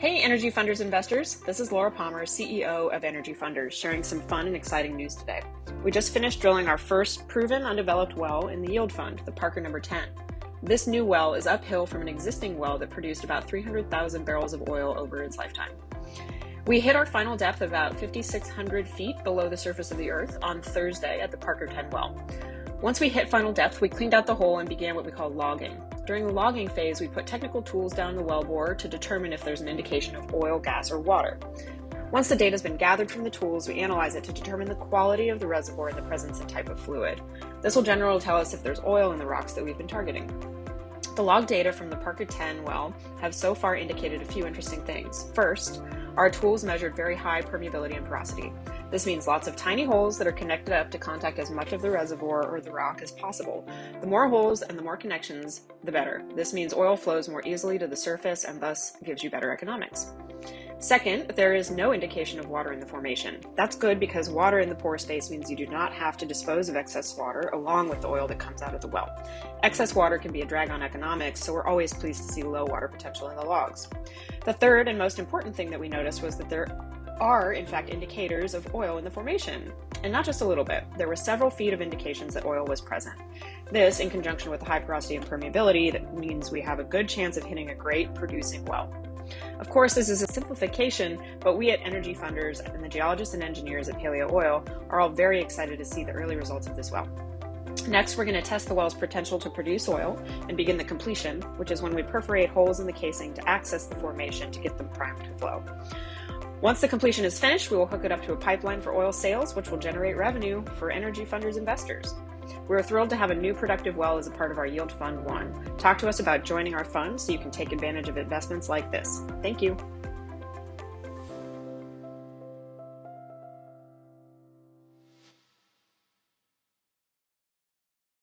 Hey, EnergyFunders investors. This is Laura Pommer, CEO of EnergyFunders, sharing some fun and exciting news today. We just finished drilling our first proven undeveloped well in the yield fund, the Parker number 10. This new well is uphill from an existing well that produced about 300,000 barrels of oil over its lifetime. We hit our final depth about 5,600 feet below the surface of the earth on Thursday at the Parker 10 well. Once we hit final depth, we cleaned out the hole and began what we call logging. During the logging phase, we put technical tools down the wellbore to determine if there's an indication of oil, gas, or water. Once the data has been gathered from the tools, we analyze it to determine the quality of the reservoir and the presence and type of fluid. This will generally tell us if there's oil in the rocks that we've been targeting. The log data from the Parker 10 well have so far indicated a few interesting things. First, our tools measured very high permeability and porosity. This means lots of tiny holes that are connected up to contact as much of the reservoir or the rock as possible. The more holes and the more connections, the better. This means oil flows more easily to the surface and thus gives you better economics. Second, there is no indication of water in the formation. That's good because water in the pore space means you do not have to dispose of excess water along with the oil that comes out of the well. Excess water can be a drag on economics, so we're always pleased to see low water potential in the logs. The third and most important thing that we noticed was that there are, in fact, indicators of oil in the formation, and not just a little bit. There were several feet of indications that oil was present. This, in conjunction with the high porosity and permeability, that means we have a good chance of hitting a great producing well. Of course, this is a simplification, but we at EnergyFunders and the geologists and engineers at Paleo Oil are all very excited to see the early results of this well. Next, we're going to test the well's potential to produce oil and begin the completion, which is when we perforate holes in the casing to access the formation to get them primed to flow. Once the completion is finished, we will hook it up to a pipeline for oil sales, which will generate revenue for EnergyFunders investors. We're thrilled to have a new productive well as a part of our Yield Fund 1. Talk to us about joining our fund so you can take advantage of investments like this. Thank you.